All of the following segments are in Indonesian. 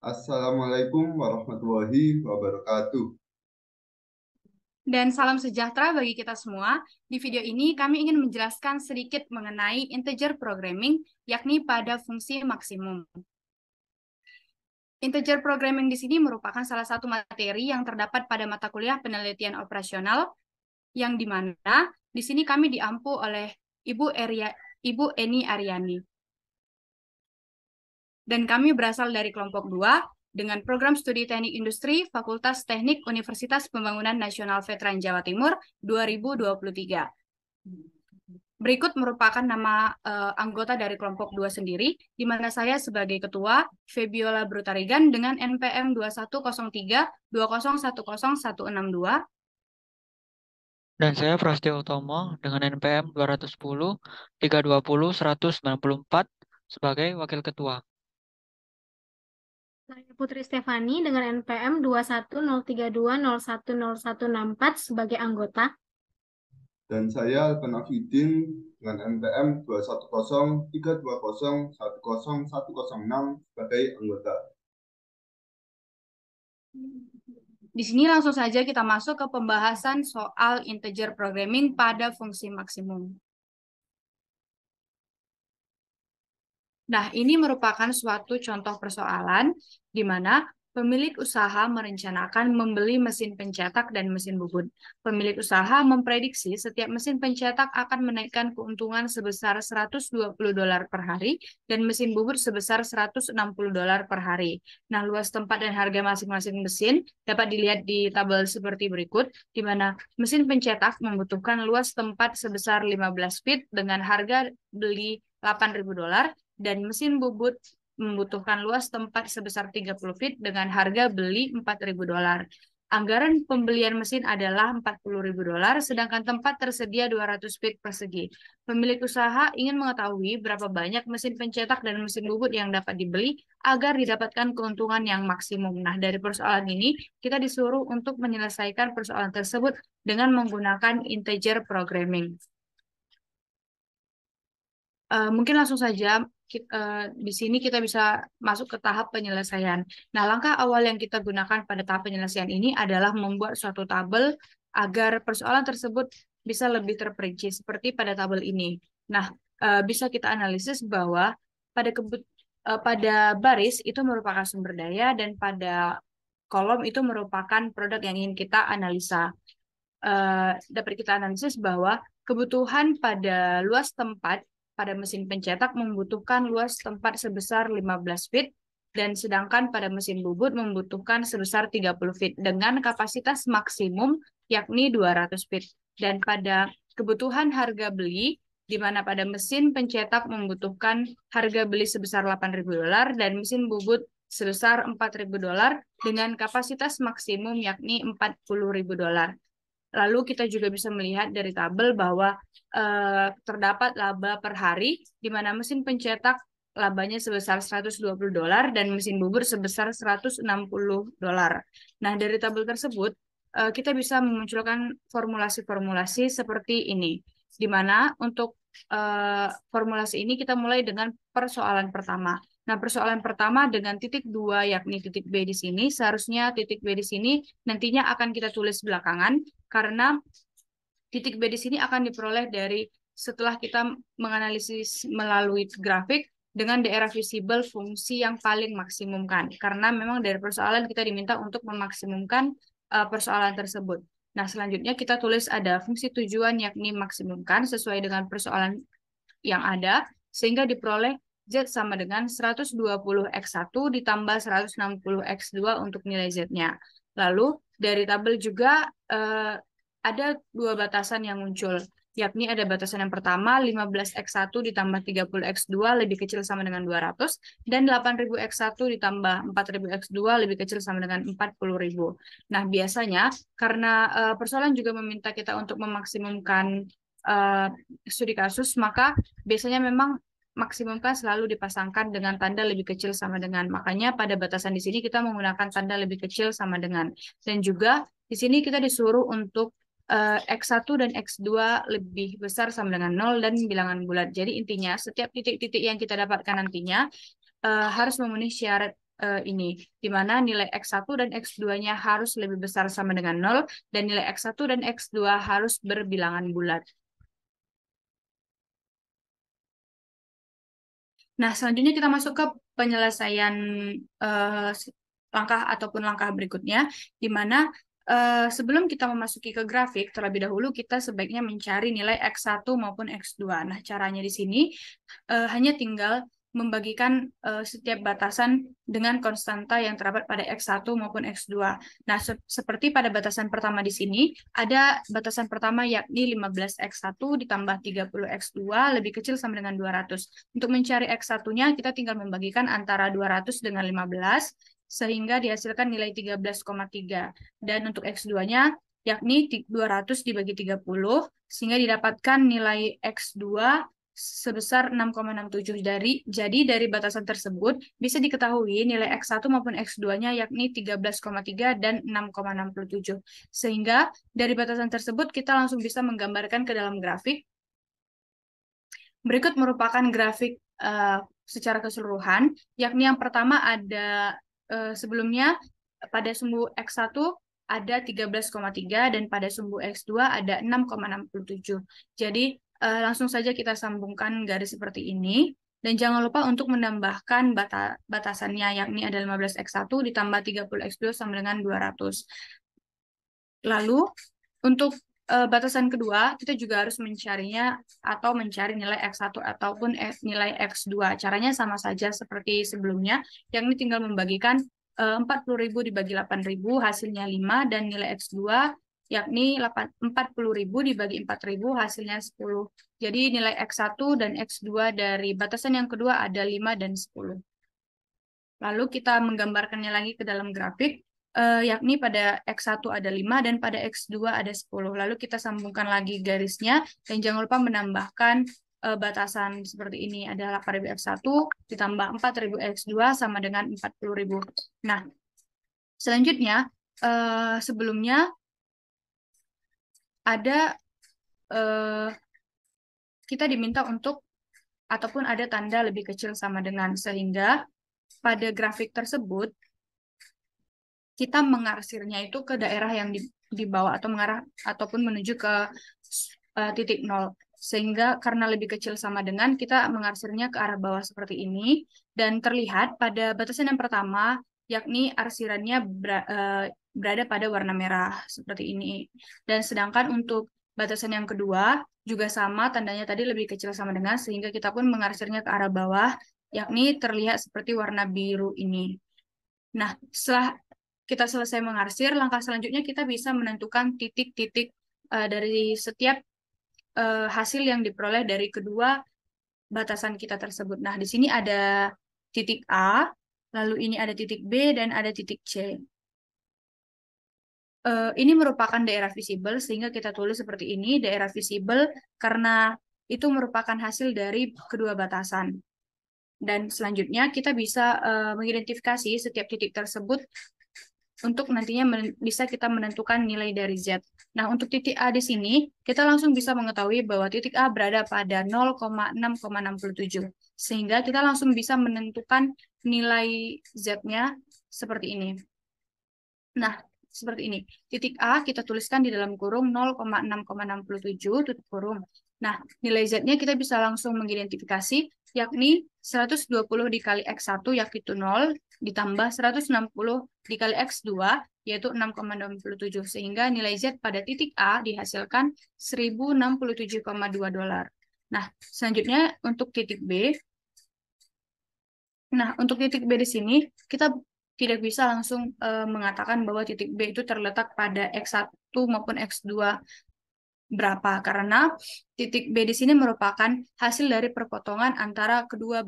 Assalamualaikum warahmatullahi wabarakatuh. Dan salam sejahtera bagi kita semua. Di video ini kami ingin menjelaskan sedikit mengenai integer programming, yakni pada fungsi maksimum. Integer programming di sini merupakan salah satu materi yang terdapat pada mata kuliah penelitian operasional, yang dimana di sini kami diampu oleh Ibu Eni Aryani. Dan kami berasal dari kelompok 2 dengan program studi Teknik Industri Fakultas Teknik Universitas Pembangunan Nasional Veteran Jawa Timur 2023. Berikut merupakan nama anggota dari kelompok 2 sendiri, di mana saya sebagai ketua, Febiola Brutarigan dengan NPM 210320100162. Dan saya Prasetyo Utomo dengan NPM 210 320 194 sebagai Wakil Ketua. Saya Putri Stefani dengan NPM 210320101164 sebagai anggota. Dan saya Alpen Afidin dengan NPM 21032010106 sebagai anggota. Di sini langsung saja kita masuk ke pembahasan soal integer programming pada fungsi maksimum. Nah, ini merupakan suatu contoh persoalan di mana pemilik usaha merencanakan membeli mesin pencetak dan mesin bubut. Pemilik usaha memprediksi setiap mesin pencetak akan menaikkan keuntungan sebesar $120 per hari dan mesin bubut sebesar $160 per hari. Nah, luas tempat dan harga masing-masing mesin dapat dilihat di tabel seperti berikut, di mana mesin pencetak membutuhkan luas tempat sebesar 15 feet dengan harga beli $8.000, dan mesin bubut membutuhkan luas tempat sebesar 30 feet dengan harga beli $4.000. Anggaran pembelian mesin adalah $40.000, sedangkan tempat tersedia 200 feet persegi. Pemilik usaha ingin mengetahui berapa banyak mesin pencetak dan mesin bubut yang dapat dibeli agar didapatkan keuntungan yang maksimum. Nah, dari persoalan ini, kita disuruh untuk menyelesaikan persoalan tersebut dengan menggunakan integer programming. Mungkin langsung saja di sini kita bisa masuk ke tahap penyelesaian. Nah, langkah awal yang kita gunakan pada tahap penyelesaian ini adalah membuat suatu tabel agar persoalan tersebut bisa lebih terperinci seperti pada tabel ini. Nah, bisa kita analisis bahwa pada baris itu merupakan sumber daya dan pada kolom itu merupakan produk yang ingin kita analisa. Dapat kita analisis bahwa kebutuhan pada luas tempat pada mesin pencetak membutuhkan luas tempat sebesar 15 feet, dan sedangkan pada mesin bubut membutuhkan sebesar 30 feet dengan kapasitas maksimum yakni 200 feet. Dan pada kebutuhan harga beli, di mana pada mesin pencetak membutuhkan harga beli sebesar $8.000 dan mesin bubut sebesar $4.000 dengan kapasitas maksimum yakni $40.000. Lalu kita juga bisa melihat dari tabel bahwa terdapat laba per hari, di mana mesin pencetak labanya sebesar $120 dan mesin bubur sebesar $160. Nah, dari tabel tersebut, kita bisa memunculkan formulasi-formulasi seperti ini, di mana untuk formulasi ini kita mulai dengan persoalan pertama. Nah, persoalan pertama dengan titik 2, yakni titik B di sini, seharusnya titik B di sini nantinya akan kita tulis belakangan, karena titik B di sini akan diperoleh dari setelah kita menganalisis melalui grafik dengan daerah visible fungsi yang paling maksimumkan. Karena memang dari persoalan kita diminta untuk memaksimumkan persoalan tersebut. Nah, selanjutnya kita tulis ada fungsi tujuan yakni maksimumkan sesuai dengan persoalan yang ada, sehingga diperoleh Z sama dengan 120x1 ditambah 160x2 untuk nilai Z-nya. Lalu dari tabel juga ada dua batasan yang muncul, yakni ada batasan yang pertama 15x1 ditambah 30x2 lebih kecil sama dengan 200, dan 8000x1 ditambah 4000x2 lebih kecil sama dengan 40.000. Nah, biasanya karena persoalan juga meminta kita untuk memaksimumkan studi kasus, maka biasanya memang maksimumkan selalu dipasangkan dengan tanda lebih kecil sama dengan. Makanya pada batasan di sini kita menggunakan tanda lebih kecil sama dengan. Dan juga di sini kita disuruh untuk X1 dan X2 lebih besar sama dengan 0 dan bilangan bulat. Jadi intinya setiap titik-titik yang kita dapatkan nantinya harus memenuhi syarat ini, di mana nilai X1 dan X2-nya harus lebih besar sama dengan 0, dan nilai X1 dan X2 harus berbilangan bulat. Nah, selanjutnya kita masuk ke penyelesaian langkah ataupun langkah berikutnya, di mana sebelum kita memasuki ke grafik, terlebih dahulu kita sebaiknya mencari nilai X1 maupun X2. Nah, caranya di sini hanya tinggal membagikan setiap batasan dengan konstanta yang terdapat pada X1 maupun X2. Nah, seperti pada batasan pertama di sini, ada batasan pertama yakni 15X1 ditambah 30X2 lebih kecil sama dengan 200. Untuk mencari X1-nya, kita tinggal membagikan antara 200 dengan 15, sehingga dihasilkan nilai 13,3. Dan untuk X2-nya, yakni 200 dibagi 30, sehingga didapatkan nilai X2 sebesar 6,67. Jadi dari batasan tersebut bisa diketahui nilai X1 maupun X2-nya yakni 13,3 dan 6,67. Sehingga dari batasan tersebut kita langsung bisa menggambarkan ke dalam grafik. Berikut merupakan grafik secara keseluruhan, yakni yang pertama ada sebelumnya pada sumbu X1 ada 13,3 dan pada sumbu X2 ada 6,67. Jadi langsung saja kita sambungkan garis seperti ini. Dan jangan lupa untuk menambahkan batasannya, yakni ada 15X1 ditambah 30X2 sama dengan 200. Lalu, untuk batasan kedua, kita juga harus mencarinya atau mencari nilai X1 ataupun nilai X2. Caranya sama saja seperti sebelumnya, yakni tinggal membagikan 40.000 dibagi 8.000, hasilnya 5, dan nilai X2 yakni 40.000 dibagi 4.000, hasilnya 10. Jadi nilai X1 dan X2 dari batasan yang kedua ada 5 dan 10. Lalu kita menggambarkannya lagi ke dalam grafik, yakni pada X1 ada 5 dan pada X2 ada 10. Lalu kita sambungkan lagi garisnya, dan jangan lupa menambahkan batasan seperti ini. Ada 8.000 X1 ditambah 4.000 X2 sama dengan 40.000. Nah, selanjutnya, sebelumnya ada kita diminta untuk ataupun ada tanda lebih kecil sama dengan, sehingga pada grafik tersebut kita mengarsirnya itu ke daerah yang di bawah atau mengarah ataupun menuju ke titik 0. Sehingga karena lebih kecil sama dengan, kita mengarsirnya ke arah bawah seperti ini, dan terlihat pada batasan yang pertama yakni arsirannya berada pada warna merah seperti ini. Dan sedangkan untuk batasan yang kedua juga sama, tandanya tadi lebih kecil sama dengan, sehingga kita pun mengarsirnya ke arah bawah, yakni terlihat seperti warna biru ini. Nah, setelah kita selesai mengarsir, langkah selanjutnya kita bisa menentukan titik-titik dari setiap hasil yang diperoleh dari kedua batasan kita tersebut. Nah, di sini ada titik A, lalu ini ada titik B, dan ada titik C. Ini merupakan daerah visible, sehingga kita tulis seperti ini, daerah visible, karena itu merupakan hasil dari kedua batasan. Dan selanjutnya kita bisa mengidentifikasi setiap titik tersebut untuk nantinya bisa kita menentukan nilai dari Z. Nah, untuk titik A di sini, kita langsung bisa mengetahui bahwa titik A berada pada 0,6,67. Sehingga kita langsung bisa menentukan nilai Z-nya seperti ini. Nah, seperti ini. Titik A kita tuliskan di dalam kurung 0,6,67 tutup kurung. Nah, nilai Z-nya kita bisa langsung mengidentifikasi, yakni 120 dikali X1 yaitu 0, ditambah 160 dikali X2 yaitu 6,67. Sehingga nilai Z pada titik A dihasilkan $1.067,2. Nah, selanjutnya untuk titik B. Nah, untuk titik B di sini, kita tidak bisa langsung mengatakan bahwa titik B itu terletak pada X1 maupun X2 berapa, karena titik B di sini merupakan hasil dari perpotongan antara kedua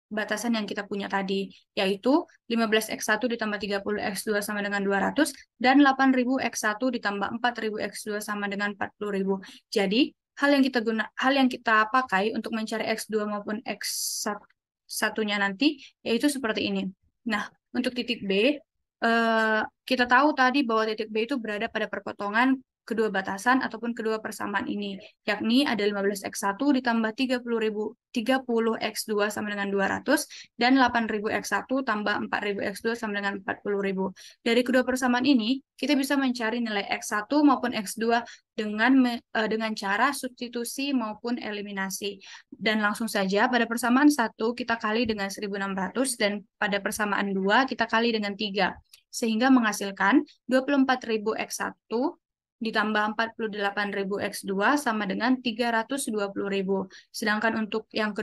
batasan yang kita punya tadi, yaitu 15X1 ditambah 30X2 sama dengan 200, dan 8.000X1 ditambah 4.000X2 sama dengan 40.000. Jadi, hal yang kita pakai untuk mencari X2 maupun X1-nya nanti, yaitu seperti ini. Nah, untuk titik B, kita tahu tadi bahwa titik B itu berada pada perpotongan kedua batasan ataupun kedua persamaan ini, yakni ada 15x1 ditambah 30x2 sama dengan 200, dan 8.000x1 tambah 4.000x2 sama dengan 40.000. Dari kedua persamaan ini, kita bisa mencari nilai x1 maupun x2 dengan cara substitusi maupun eliminasi. Dan langsung saja pada persamaan 1 kita kali dengan 1.600 dan pada persamaan 2 kita kali dengan 3. Sehingga menghasilkan 24.000x1 ditambah 48.000x2 sama dengan 320.000. Sedangkan untuk yang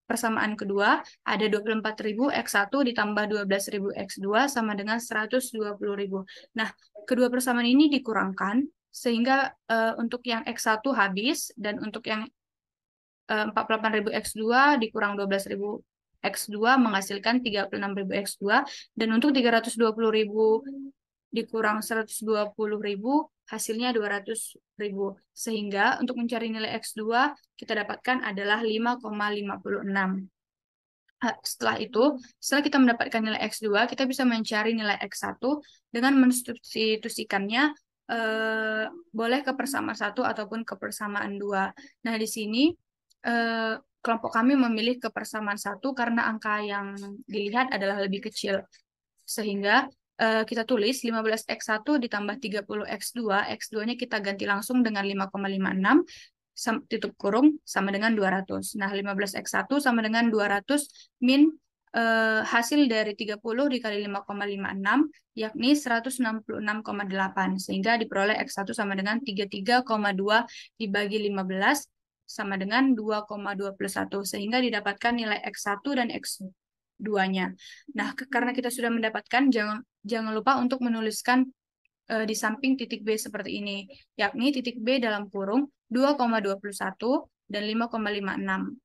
persamaan kedua ada 24.000x1 ditambah 12.000x2 sama dengan 120.000. Nah, kedua persamaan ini dikurangkan sehingga untuk yang x1 habis dan untuk yang 48.000x2 dikurang 12.000x2 menghasilkan 36.000x2, dan untuk 320.000 dikurang 120.000 hasilnya 200.000. Sehingga untuk mencari nilai x2 kita dapatkan adalah 5,56. Setelah itu, setelah kita mendapatkan nilai x2, kita bisa mencari nilai x1 dengan mensubstitusikannya boleh ke persamaan 1 ataupun ke persamaan 2. Nah, di sini kelompok kami memilih ke persamaan 1 karena angka yang dilihat adalah lebih kecil. Sehingga kita tulis 15x1 ditambah 30x2, x2-nya kita ganti langsung dengan 5,56, tutup kurung sama dengan 200. Nah, 15x1 sama dengan 200 min hasil dari 30 dikali 5,56, yakni 166,8. Sehingga diperoleh x1 sama dengan 33,2 dibagi 15 sama dengan 2,21. Sehingga didapatkan nilai x1 dan x2-nya. Nah, karena kita sudah mendapatkan, jangan lupa untuk menuliskan di samping titik B seperti ini, yakni titik B dalam kurung 2,21 dan 5,56.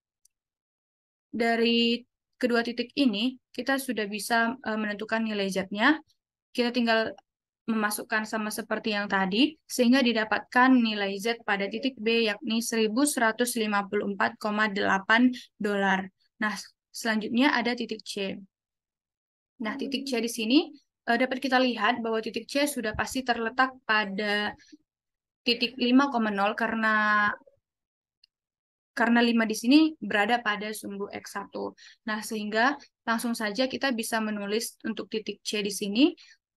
Dari kedua titik ini, kita sudah bisa menentukan nilai Z-nya. Kita tinggal memasukkan sama seperti yang tadi, sehingga didapatkan nilai Z pada titik B, yakni $1.154,8. Nah, selanjutnya ada titik C. Nah, titik C di sini dapat kita lihat bahwa titik C sudah pasti terletak pada titik 5,0 karena 5 di sini berada pada sumbu X1. Nah, sehingga langsung saja kita bisa menulis untuk titik C di sini,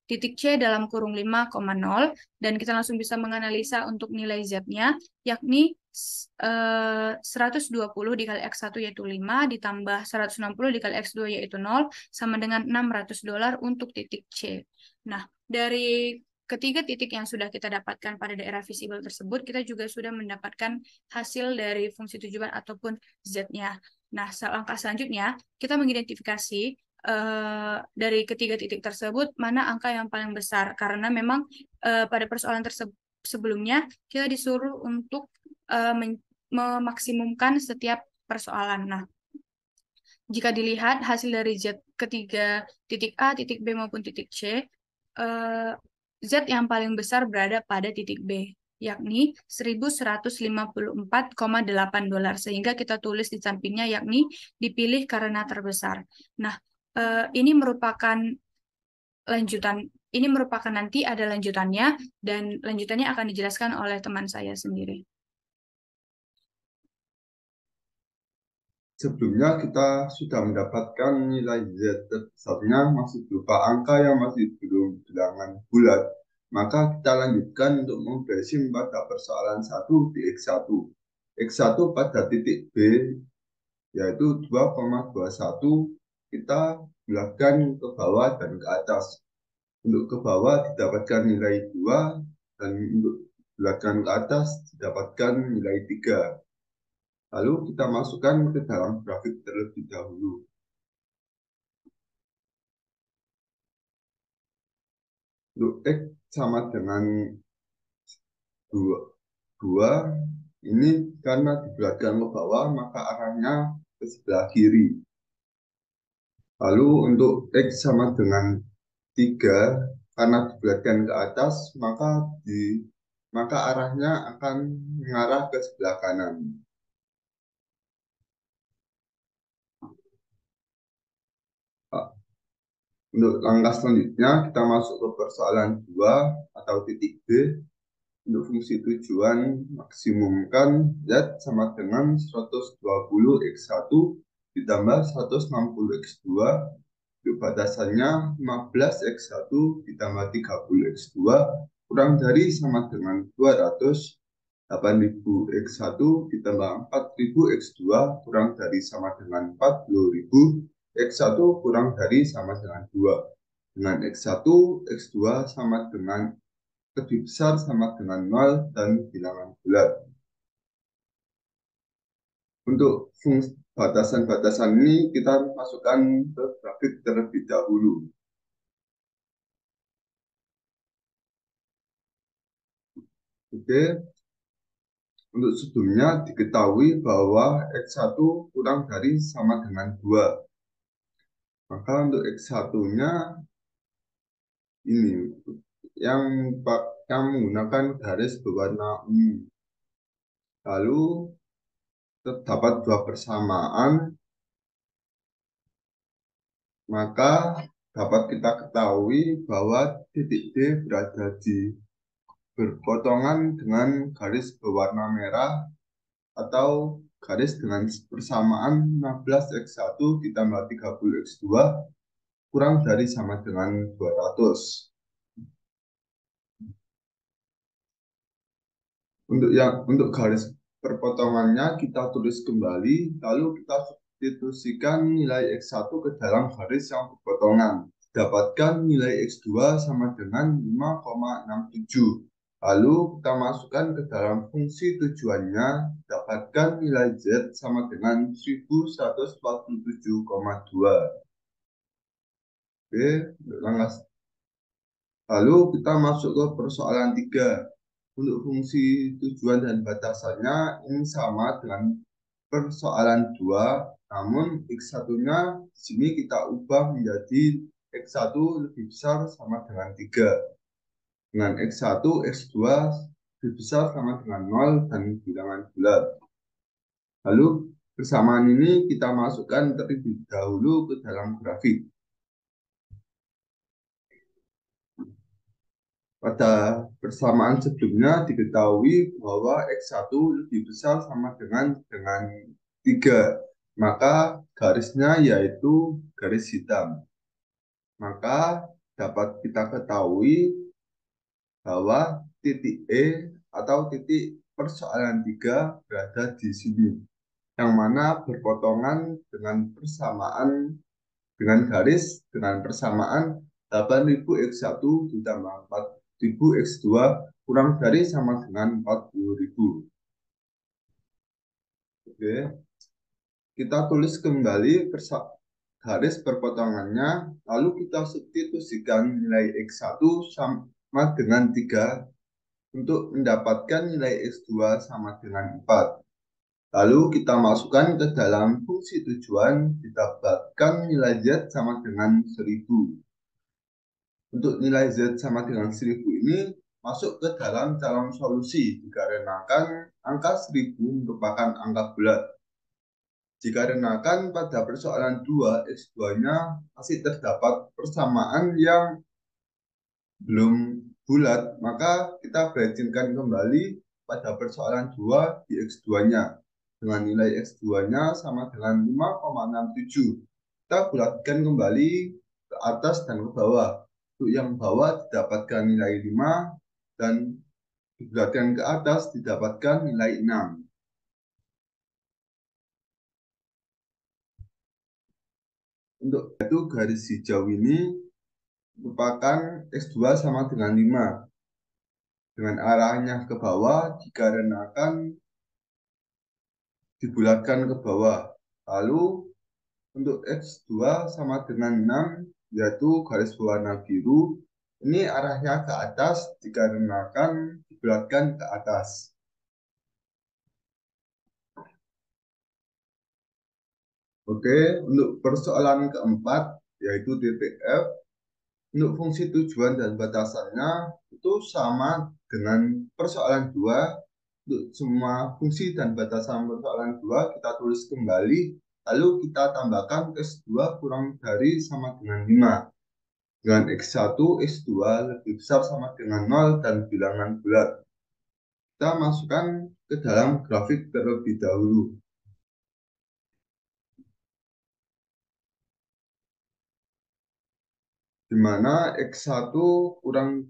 titik C dalam kurung 5,0, dan kita langsung bisa menganalisa untuk nilai Z-nya, yakni 120 dikali X1 yaitu 5, ditambah 160 dikali X2 yaitu 0, sama dengan $600 untuk titik C. Nah, dari ketiga titik yang sudah kita dapatkan pada daerah visible tersebut, kita juga sudah mendapatkan hasil dari fungsi tujuan ataupun Z-nya. Nah, langkah selanjutnya, kita mengidentifikasi dari ketiga titik tersebut, mana angka yang paling besar. Karena memang pada persoalan sebelumnya, kita disuruh untuk memaksimumkan setiap persoalan. Nah, jika dilihat hasil dari Z ketiga titik A, titik B, maupun titik C, Z yang paling besar berada pada titik B, yakni $1.154,8, sehingga kita tulis di sampingnya yakni dipilih karena terbesar. Nah, ini merupakan lanjutan, ini merupakan nanti ada lanjutannya, dan lanjutannya akan dijelaskan oleh teman saya sendiri. Sebelumnya kita sudah mendapatkan nilai Z terbesarnya masih berupa angka yang masih belum bilangan bulat. Maka kita lanjutkan untuk memberesin pada persoalan 1 di X1. X1 pada titik B yaitu 2,21, kita bulatkan ke bawah dan ke atas. Untuk ke bawah didapatkan nilai 2, dan untuk bulatkan ke atas didapatkan nilai 3. Lalu kita masukkan ke dalam grafik terlebih dahulu. Untuk X sama dengan 2, ini karena dibulatkan ke bawah, maka arahnya ke sebelah kiri. Lalu untuk X sama dengan 3, karena dibulatkan ke atas, maka arahnya akan mengarah ke sebelah kanan. Untuk langkah selanjutnya, kita masuk ke persoalan 2 atau titik B. untuk fungsi tujuan maksimumkan Z sama dengan 120 X1 ditambah 160 X2. Untuk batasannya 15 X1 ditambah 30 X2 kurang dari sama dengan 200. 8.000 X1 ditambah 4.000 X2 kurang dari sama dengan 40.000. X1 kurang dari sama dengan 2. Dengan X1, X2 sama dengan lebih besar sama dengan 0 dan bilangan bulat. Untuk batasan-batasan ini kita masukkan ke grafik terlebih dahulu. Oke. Untuk sebelumnya diketahui bahwa X1 kurang dari sama dengan 2. Maka untuk X1-nya ini yang menggunakan garis berwarna ungu. Lalu terdapat dua persamaan, maka dapat kita ketahui bahwa titik D berada di berpotongan dengan garis berwarna merah atau garis dengan persamaan 15 X1 ditambah 30 X2 kurang dari sama dengan 200. Untuk garis perpotongannya kita tulis kembali, lalu kita substitusikan nilai X1 ke dalam garis yang berpotongan. Dapatkan nilai X2 sama dengan 5,67. Lalu kita masukkan ke dalam fungsi tujuannya, dapatkan nilai Z sama dengan 1147,2. Oke, lalu kita masuk ke persoalan 3. Untuk fungsi tujuan dan batasannya ini sama dengan persoalan 2, namun X1-nya di sini kita ubah menjadi X1 lebih besar sama dengan 3. Dengan X1, X2 lebih besar sama dengan 0 dan bilangan bulat. Lalu persamaan ini kita masukkan terlebih dahulu ke dalam grafik. Pada persamaan sebelumnya diketahui bahwa X1 lebih besar sama dengan 3. Maka garisnya yaitu garis hitam. Maka dapat kita ketahui bahwa titik E atau titik persoalan 3 berada di sini. Yang mana berpotongan dengan persamaan dengan garis dengan persamaan 8.000 X1 ditambah 4.000 X2 kurang dari sama dengan 40.000. Oke. Kita tulis kembali garis perpotongannya, lalu kita substitusikan nilai X1 sama dengan 3 untuk mendapatkan nilai X2 sama dengan 4. Lalu kita masukkan ke dalam fungsi tujuan, didapatkan nilai Z sama dengan 1000. Untuk nilai Z sama dengan 1000 ini masuk ke dalam calon solusi dikarenakan angka 1000 merupakan angka bulat. Dikarenakan pada persoalan 2, X2-nya masih terdapat persamaan yang belum bulat, maka kita berhentikan kembali pada persoalan 2 di X2-nya. Dengan nilai X2-nya sama dengan 5,67. Kita bulatkan kembali ke atas dan ke bawah. Untuk yang bawah didapatkan nilai 5 dan dibulatkan ke atas didapatkan nilai 6. Untuk itu garis hijau ini merupakan X2 sama dengan 5. Dengan arahnya ke bawah dikarenakan dibulatkan ke bawah. Lalu untuk X2 sama dengan 6, yaitu garis berwarna biru. Ini arahnya ke atas dikarenakan dibulatkan ke atas. Oke, untuk persoalan keempat, yaitu titik F. Untuk fungsi tujuan dan batasannya itu sama dengan persoalan 2. Untuk semua fungsi dan batasan persoalan 2 kita tulis kembali, lalu kita tambahkan X2 kurang dari sama dengan 5. Dengan X1, X2 lebih besar sama dengan 0 dan bilangan bulat. kita masukkan ke dalam grafik terlebih dahulu. Di mana X1 kurang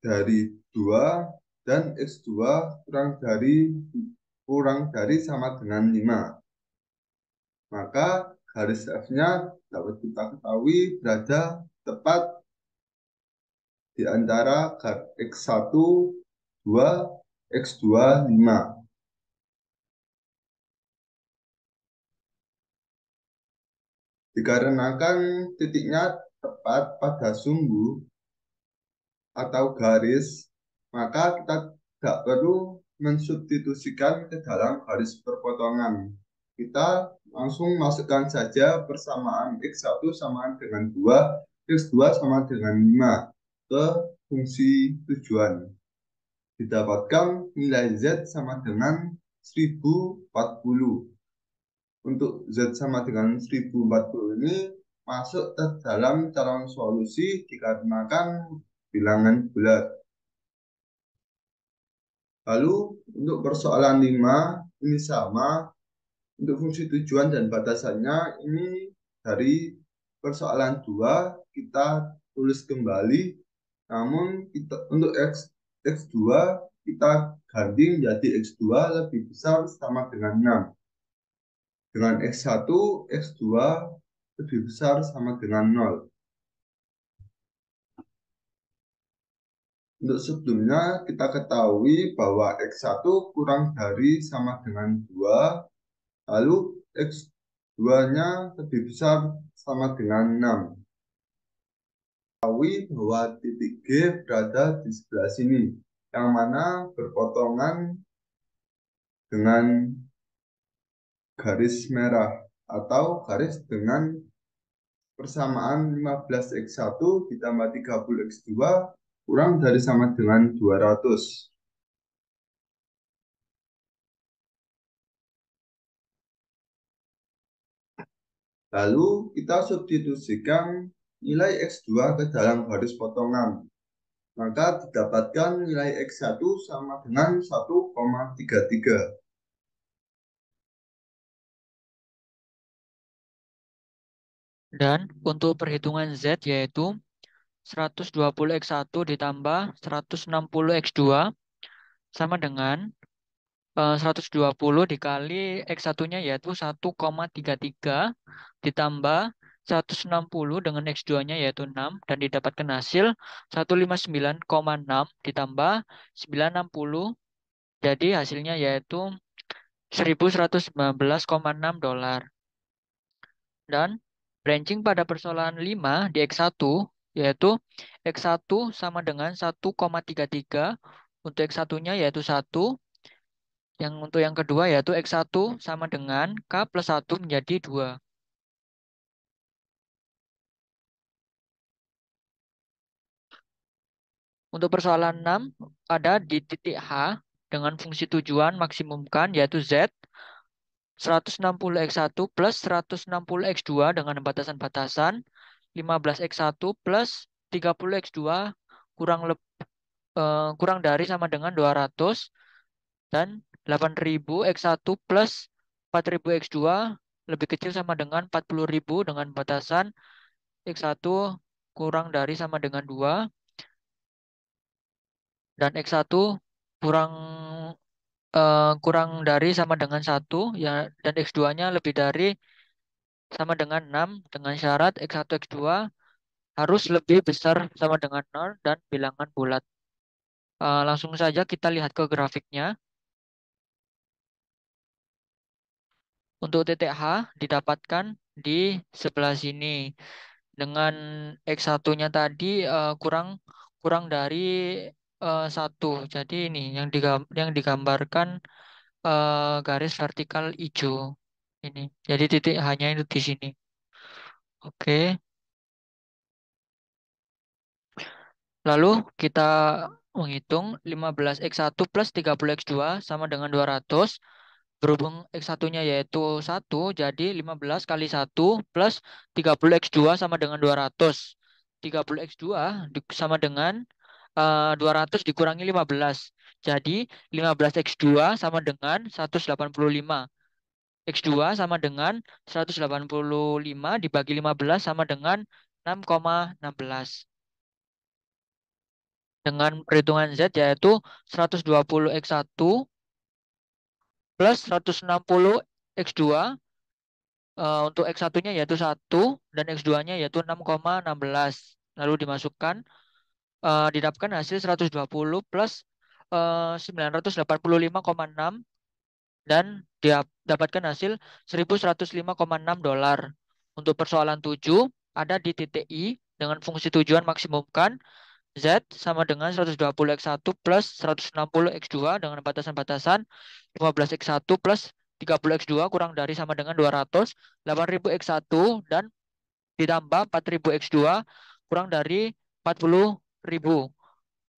dari 2 dan X2 kurang dari sama dengan 5. Maka garis F-nya dapat kita ketahui berada tepat di antara X1, 2, X2, 5. Dikarenakan titiknya tepat pada sumbu atau garis, maka kita tidak perlu mensubstitusikan ke dalam garis perpotongan. Kita langsung masukkan saja persamaan X1 sama dengan 2, X2 sama dengan 5 ke fungsi tujuan. Didapatkan nilai Z sama dengan 1040. Untuk Z sama dengan 1040 ini masuk ke dalam calon solusi dikarenakan bilangan bulat. Lalu untuk persoalan 5 ini sama. Untuk fungsi tujuan dan batasannya ini dari persoalan 2 kita tulis kembali. Namun untuk X2 kita ganti menjadi X2 lebih besar sama dengan 6. Dengan X1, X2 lebih besar sama dengan 0. Untuk sebelumnya kita ketahui bahwa X1 kurang dari sama dengan 2, lalu X2-nya lebih besar sama dengan 6. Ketahui bahwa titik G berada di sebelah sini, yang mana berpotongan dengan garis merah atau garis dengan persamaan 15X1 ditambah 30X2 kurang dari sama dengan 200. Lalu kita substitusikan nilai X2 ke dalam garis potongan. Maka didapatkan nilai X1 sama dengan 1,33. Dan untuk perhitungan Z yaitu 120X1 ditambah 160X2 sama dengan 120 dikali X1-nya yaitu 1,33 ditambah 160 dengan X2-nya yaitu 6 dan didapatkan hasil 159,6 ditambah 960 jadi hasilnya yaitu 1.119,6 dolar. Dan branching pada persoalan 5 di X1 yaitu X1 sama dengan 1,33 untuk X1-nya yaitu 1. Yang untuk yang kedua yaitu X1 sama dengan K plus 1 menjadi 2. Untuk persoalan 6 ada di titik H dengan fungsi tujuan maksimumkan yaitu Z 160X1 plus 160X2 dengan batasan-batasan 15X1 plus 30X2 kurang dari sama dengan 200 dan 8.000X1 plus 4.000X2 lebih kecil sama dengan 40.000 dengan batasan X1 kurang dari sama dengan 2 dan X1 kurang dari sama dengan 1 ya dan X2-nya lebih dari sama dengan 6 dengan syarat X1 X2 harus lebih besar sama dengan 0 dan bilangan bulat. Langsung saja kita lihat ke grafiknya. Untuk titik H didapatkan di sebelah sini. Dengan X1-nya tadi kurang dari 1. Jadi ini yang digambarkan garis vertikal hijau. Ini. Jadi titik H-nya itu di sini. Oke. Lalu kita menghitung 15X1 plus 30X2 sama dengan 200. Berhubung X1-nya yaitu 1, jadi 15 kali 1 plus 30X2 sama dengan 200. 30X2 sama dengan 200 dikurangi 15. Jadi 15x2 sama dengan 185. X2 sama dengan 185 dibagi 15 sama dengan 6,16. Dengan perhitungan Z yaitu 120x1 plus 160 X2. Untuk X1-nya yaitu 1 dan X2-nya yaitu 6,16. Lalu dimasukkan, didapatkan hasil 120 plus 985,6 dan didapatkan hasil 1105,6 dolar. Untuk persoalan 7 ada di titik I dengan fungsi tujuan maksimumkan Z sama dengan 120x1 plus 160x2 dengan batasan-batasan 15x1 plus 30x2 kurang dari sama dengan 200, 8000x1 dan ditambah 4000x2 kurang dari 40.000.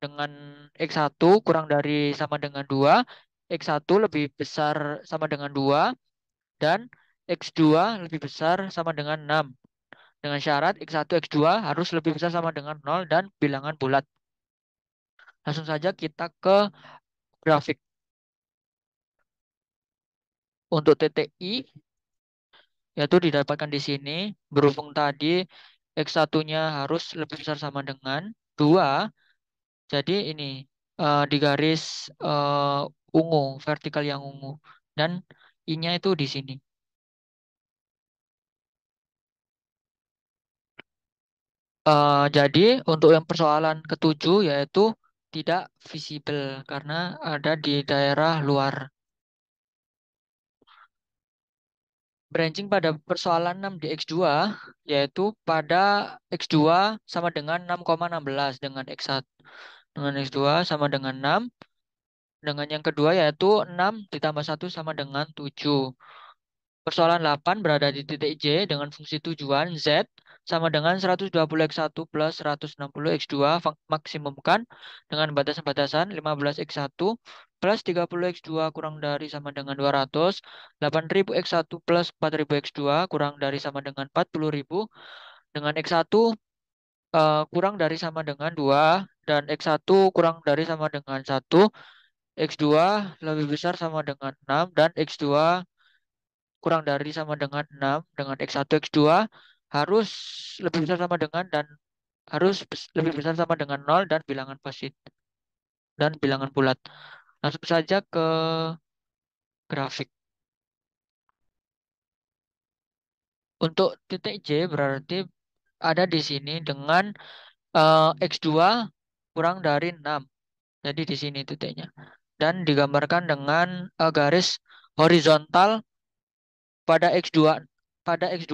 Dengan X1 kurang dari sama dengan 2, X1 lebih besar sama dengan 2, dan X2 lebih besar sama dengan 6. Dengan syarat X1, X2 harus lebih besar sama dengan 0 dan bilangan bulat. Langsung saja kita ke grafik. Untuk titik I, yaitu didapatkan di sini. Berhubung tadi X1-nya harus lebih besar sama dengan 2, jadi ini di garis ungu, vertikal yang ungu. Dan I-nya itu di sini. Jadi untuk yang persoalan ketujuh yaitu tidak visible karena ada di daerah luar. Branching pada persoalan 6 di X2 yaitu pada X2 sama dengan 6,16 dengan X1. Dengan X2 sama dengan 6. Dengan yang kedua yaitu 6 ditambah 1 sama dengan 7. Persoalan 8 berada di titik J dengan fungsi tujuan Z sama dengan 120x1 plus 160x2 maksimumkan dengan batasan-batasan 15x1 plus 30x2 kurang dari sama dengan 200, 8000x1 plus 4000x2 kurang dari sama dengan 40.000, dengan X1 kurang dari sama dengan 2 dan X1 kurang dari sama dengan 1, X2 lebih besar sama dengan 6 dan X2 kurang dari sama dengan 6 dengan X1 X2 harus lebih besar sama dengan dan harus lebih besar sama dengan 0 dan bilangan positif dan bilangan bulat. Langsung saja ke grafik. Untuk titik J berarti ada di sini dengan X2 kurang dari 6. Jadi di sini titiknya. Dan digambarkan dengan garis horizontal pada X2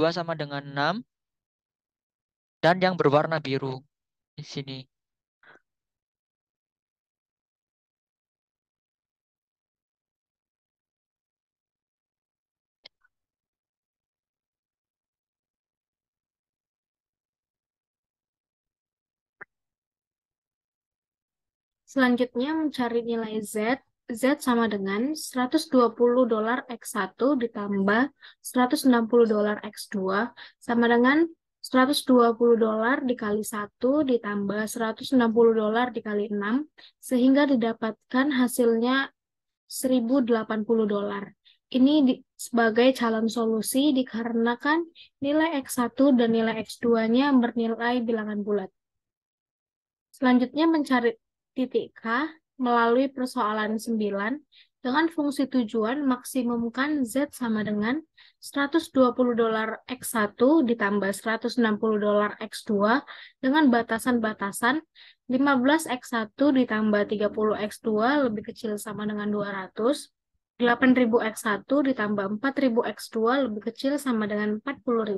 sama dengan 6 dan yang berwarna biru di sini. Selanjutnya mencari nilai Z. Z sama dengan 120 dolar X1 ditambah 160 dolar X2 sama dengan 120 dolar dikali 1 ditambah 160 dolar dikali 6 sehingga didapatkan hasilnya 1080 dolar. Ini sebagai calon solusi dikarenakan nilai X1 dan nilai X2-nya bernilai bilangan bulat. Selanjutnya mencari titik K melalui persoalan 9 dengan fungsi tujuan maksimumkan Z sama dengan 120 dolar X1 ditambah 160 dolar X2 dengan batasan-batasan 15 X1 ditambah 30 X2 lebih kecil sama dengan 200, 8.000 X1 ditambah 4.000 X2 lebih kecil sama dengan 40.000,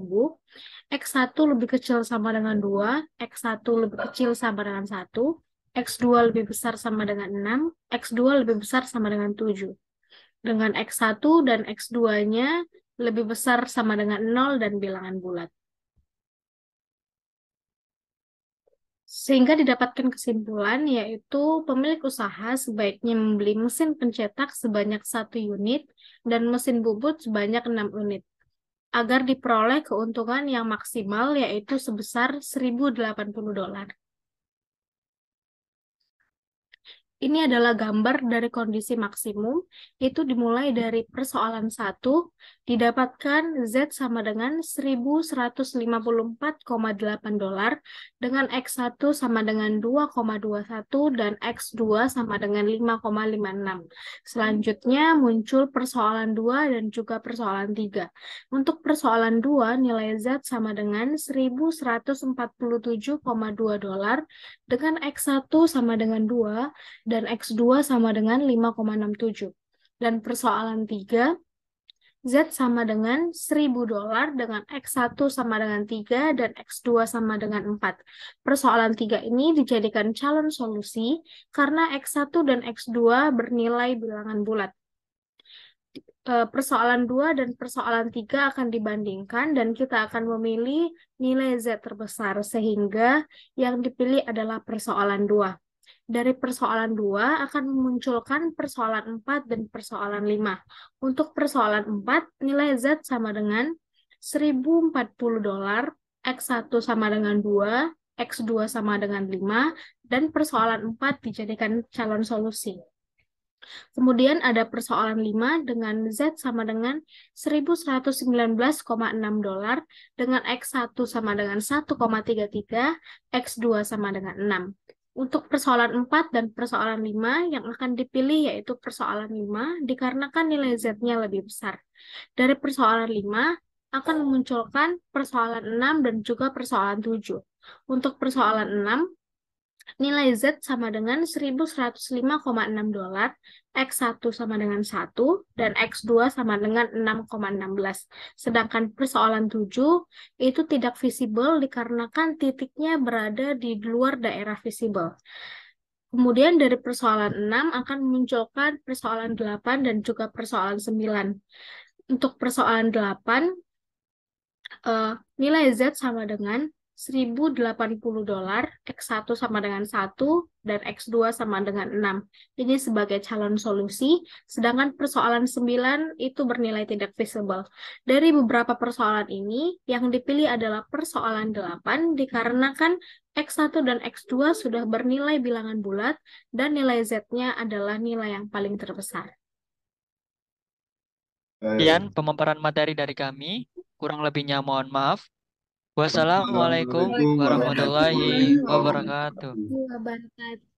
X1 lebih kecil sama dengan 2, X1 lebih kecil sama dengan 1, X2 lebih besar sama dengan 6, X2 lebih besar sama dengan 7. Dengan X1 dan X2-nya lebih besar sama dengan 0 dan bilangan bulat. Sehingga didapatkan kesimpulan yaitu pemilik usaha sebaiknya membeli mesin pencetak sebanyak 1 unit dan mesin bubut sebanyak 6 unit agar diperoleh keuntungan yang maksimal yaitu sebesar 1080 dolar. Ini adalah gambar dari kondisi maksimum, itu dimulai dari persoalan 1, didapatkan Z sama dengan 1.154,8 dolar, dengan X1 sama dengan 2,21 dan X2 sama dengan 5,56. Selanjutnya muncul persoalan 2 dan juga persoalan 3. Untuk persoalan 2, nilai Z sama dengan 1.147,2 dolar, dengan X1 sama dengan 2, dan X2 sama dengan 5,67. Dan persoalan 3, Z sama dengan 1.000 dolar dengan X1 sama dengan 3 dan X2 sama dengan 4. Persoalan 3 ini dijadikan calon solusi karena X1 dan X2 bernilai bilangan bulat. Persoalan 2 dan persoalan 3 akan dibandingkan dan kita akan memilih nilai Z terbesar sehingga yang dipilih adalah persoalan 2. Dari persoalan 2 akan memunculkan persoalan 4 dan persoalan 5. Untuk persoalan 4, nilai Z sama dengan 1.040 dolar, X1 sama dengan 2, X2 sama dengan 5, dan persoalan 4 dijadikan calon solusi. Kemudian ada persoalan 5 dengan Z sama dengan 1.119,6 dolar, dengan X1 sama dengan 1,33, X2 sama dengan 6. Untuk persoalan 4 dan persoalan 5 yang akan dipilih yaitu persoalan 5 dikarenakan nilai Z-nya lebih besar. Dari persoalan 5 akan memunculkan persoalan 6 dan juga persoalan 7. Untuk persoalan 6, nilai Z sama dengan 1.105,6 dolar, X1 sama dengan 1, dan X2 sama dengan 6,16. Sedangkan persoalan 7 itu tidak visible dikarenakan titiknya berada di luar daerah visible. Kemudian dari persoalan 6 akan memunculkan persoalan 8 dan juga persoalan 9. Untuk persoalan 8, nilai Z sama dengan 1.080 dolar, X1 sama dengan 1, dan X2 sama dengan 6. Ini sebagai calon solusi, sedangkan persoalan 9 itu bernilai tidak visible. Dari beberapa persoalan ini, yang dipilih adalah persoalan 8 dikarenakan X1 dan X2 sudah bernilai bilangan bulat, dan nilai Z-nya adalah nilai yang paling terbesar. Sekian pemaparan materi dari kami. Kurang lebihnya mohon maaf. Wassalamualaikum Assalamualaikum warahmatullahi warahmatullahi wabarakatuh. wabarakatuh. Wabarakatuh.